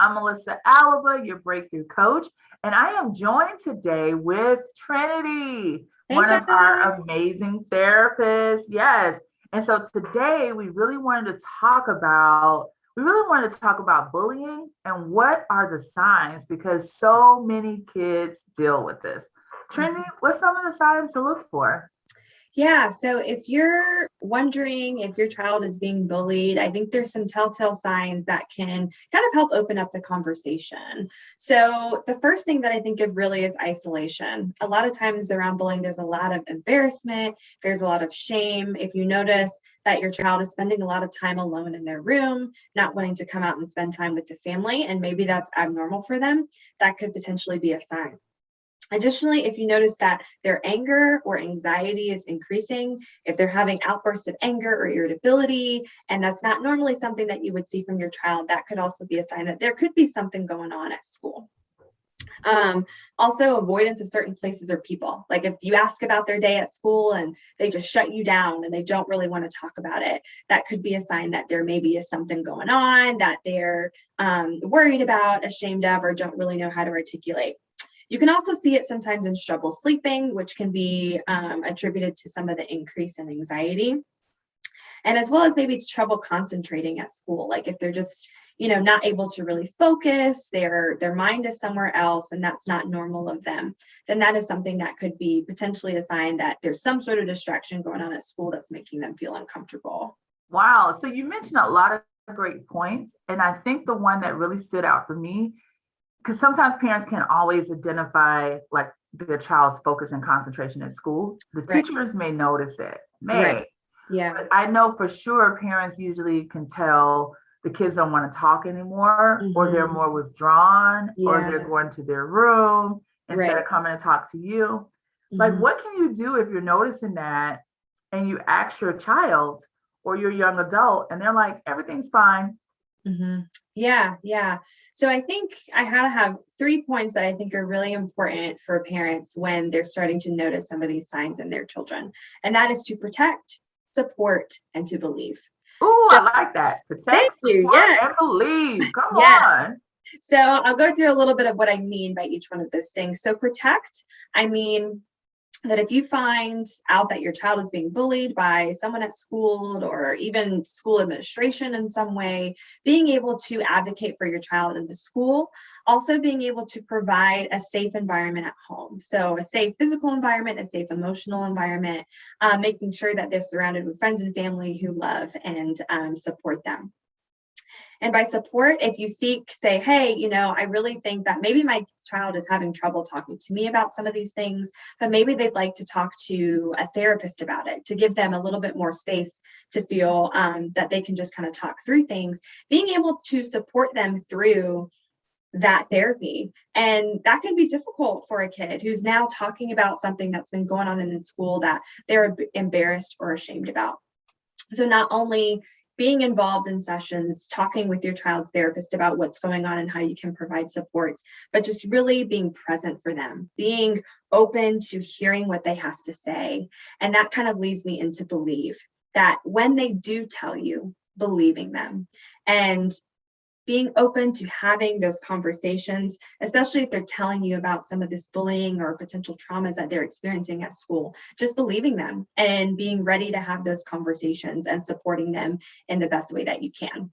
I'm Melisa Alaba, your breakthrough coach, and I am joined today with Trinity, Hey one of our guys. amazing therapists. Yes. And so today we really wanted to talk about bullying and what are the signs because so many kids deal with this. Trinity, what's some of the signs to look for? Yeah, so if you're wondering if your child is being bullied, I think there's some telltale signs that can kind of help open up the conversation. So the first thing that I think of really is isolation. A lot of times around bullying, there's a lot of embarrassment, there's a lot of shame. If you notice that your child is spending a lot of time alone in their room, not wanting to come out and spend time with the family, and maybe that's abnormal for them, that could potentially be a sign. Additionally, if you notice that their anger or anxiety is increasing, if they're having outbursts of anger or irritability, and that's not normally something that you would see from your child, that could also be a sign that there could be something going on at school. Also, avoidance of certain places or people. Like if you ask about their day at school and they just shut you down and they don't really want to talk about it, that could be a sign that there maybe is something going on that they're worried about, ashamed of, or don't really know how to articulate. You can also see it sometimes in trouble sleeping, which can be attributed to some of the increase in anxiety. And as well as maybe it's trouble concentrating at school. Like if they're just, not able to really focus, their mind is somewhere else, and that's not normal of them, then that is something that could be potentially a sign that there's some sort of distraction going on at school that's making them feel uncomfortable. Wow. So you mentioned a lot of great points. And I think the one that really stood out for me because sometimes parents can't always identify like the child's focus and concentration at school. The Right. teachers may notice it, Right. Yeah. but I know for sure parents usually can tell the kids don't want to talk anymore, or they're Mm-hmm. more withdrawn, or they're Yeah. going to their room instead Right. of coming to talk to you. Like, Mm-hmm. what can you do if you're noticing that and you ask your child or your young adult and they're like, everything's fine? Mm-hmm. Yeah, yeah. So I think I had to have 3 points that I think are really important for parents when they're starting to notice some of these signs in their children. And that is to protect, support, and to believe. Ooh, So I like that. thank Protect, you. support, Yeah, and believe. Come yeah. on. So I'll go through a little bit of what I mean by each one of those things. So protect, I mean, that if you find out that your child is being bullied by someone at school or even school administration in some way, being able to advocate for your child in the school, also being able to provide a safe environment at home. So a safe physical environment, a safe emotional environment, making sure that they're surrounded with friends and family who love and support them. And by support, if you say, hey, I really think that maybe my child is having trouble talking to me about some of these things, but maybe they'd like to talk to a therapist about it, to give them a little bit more space to feel that they can just kind of talk through things, being able to support them through that therapy. And that can be difficult for a kid who's now talking about something that's been going on in school that they're embarrassed or ashamed about. So not only being involved in sessions, talking with your child's therapist about what's going on and how you can provide supports, but just really being present for them, being open to hearing what they have to say. And that kind of leads me into believe that when they do tell you, believing them and being open to having those conversations, especially if they're telling you about some of this bullying or potential traumas that they're experiencing at school, just believing them and being ready to have those conversations and supporting them in the best way that you can.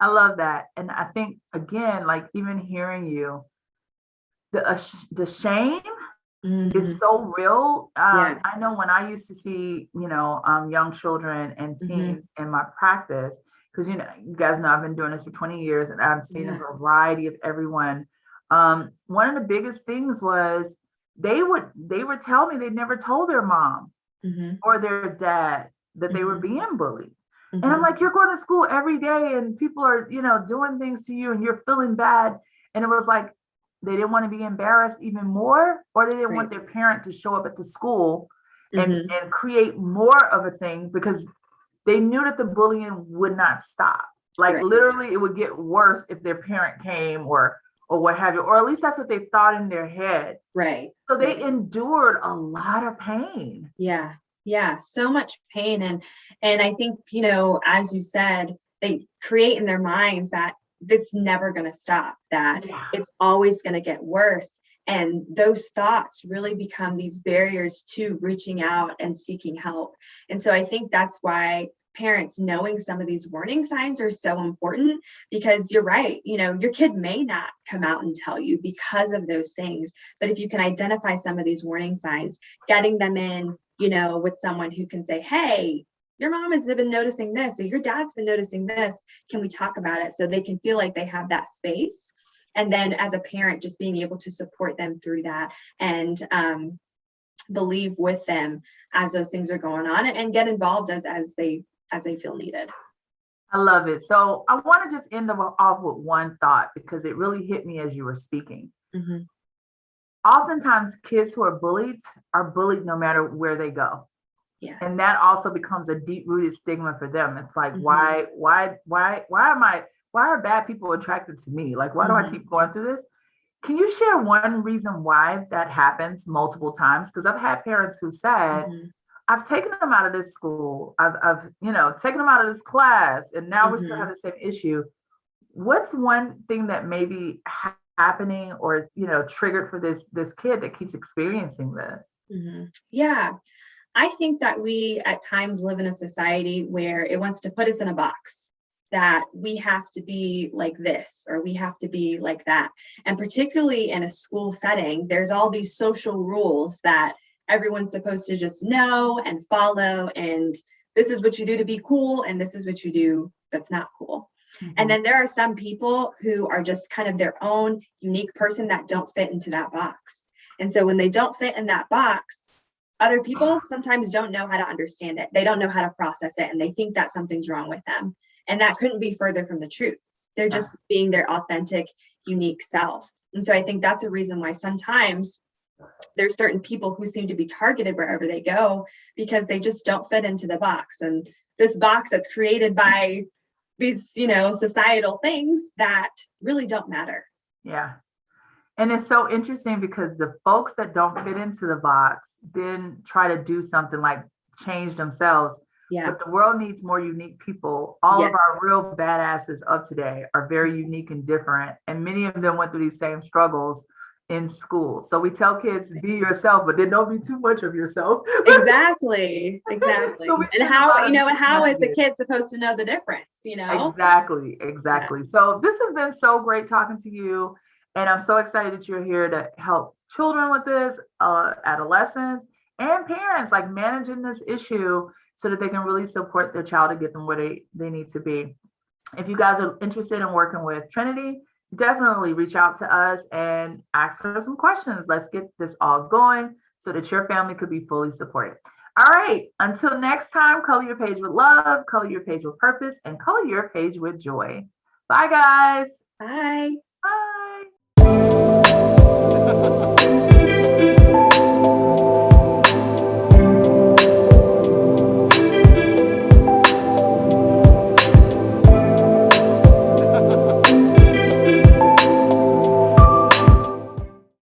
I love that. And I think, again, like even hearing you, the shame Mm-hmm. is so real. Yes. I know when I used to see, young children and Mm-hmm. teens in my practice, because you guys know I've been doing this for 20 years and I've seen a Yeah. variety of everyone. One of the biggest things was they would tell me they'd never told their mom Mm-hmm. or their dad that they were Mm-hmm. being bullied. And I'm Mm-hmm. like, you're going to school every day and people are, doing things to you and you're feeling bad. And it was like they didn't want to be embarrassed even more, or they didn't Right. want their parent to show up at the school and, Mm-hmm. and create more of a thing because they knew that the bullying would not stop. Like Right. literally it would get worse if their parent came or what have you, or at least that's what they thought in their head. Right. So they Right. endured a lot of pain. Yeah. Yeah. So much pain. And I think, as you said, they create in their minds that it's never going to stop, that Yeah. it's always going to get worse. And those thoughts really become these barriers to reaching out and seeking help. And so I think that's why parents knowing some of these warning signs are so important, because you're right, your kid may not come out and tell you because of those things, but if you can identify some of these warning signs, getting them in, with someone who can say, hey, your mom has been noticing this, or your dad's been noticing this, can we talk about it, so they can feel like they have that space. And then as a parent, just being able to support them through that, and believe with them as those things are going on, and get involved as they feel needed. I love it. So I want to just end off with one thought, because it really hit me as you were speaking. Mm-hmm. Oftentimes kids who are bullied no matter where they go. Yes. And that also becomes a deep rooted stigma for them. It's like, Mm-hmm. why are bad people attracted to me? Like, why do I keep going through this? Can you share one reason why that happens multiple times? Because I've had parents who said, Mm-hmm. I've taken them out of this school, I've taken them out of this class, and now we still have the same issue. What's one thing that may be happening or triggered for this kid that keeps experiencing this? Mm-hmm. Yeah. I think that we at times live in a society where it wants to put us in a box, that we have to be like this or we have to be like that. And particularly in a school setting, there's all these social rules that everyone's supposed to just know and follow. And this is what you do to be cool, and this is what you do that's not cool. Mm-hmm. And then there are some people who are just kind of their own unique person that don't fit into that box. And so when they don't fit in that box, other people sometimes don't know how to understand it. They don't know how to process it, and they think that something's wrong with them. And that couldn't be further from the truth. They're just being their authentic, unique self. And so I think that's a reason why sometimes there's certain people who seem to be targeted wherever they go, because they just don't fit into the box. And this box that's created by these, societal things that really don't matter. Yeah. And it's so interesting because the folks that don't fit into the box then try to do something like change themselves. Yeah. But the world needs more unique people. All Yes. of our real badasses of today are very unique and different. And many of them went through these same struggles in school. So we tell kids, be yourself, but then don't be too much of yourself. Exactly. So And how is a kid supposed to know the difference, Exactly. Yeah. So this has been so great talking to you. And I'm so excited that you're here to help children with this, adolescents and parents, like managing this issue so that they can really support their child to get them where they need to be. If you guys are interested in working with Trinity, definitely reach out to us and ask her some questions. Let's get this all going so that your family could be fully supported. All right. Until next time, color your page with love, color your page with purpose, and color your page with joy. Bye, guys. Bye.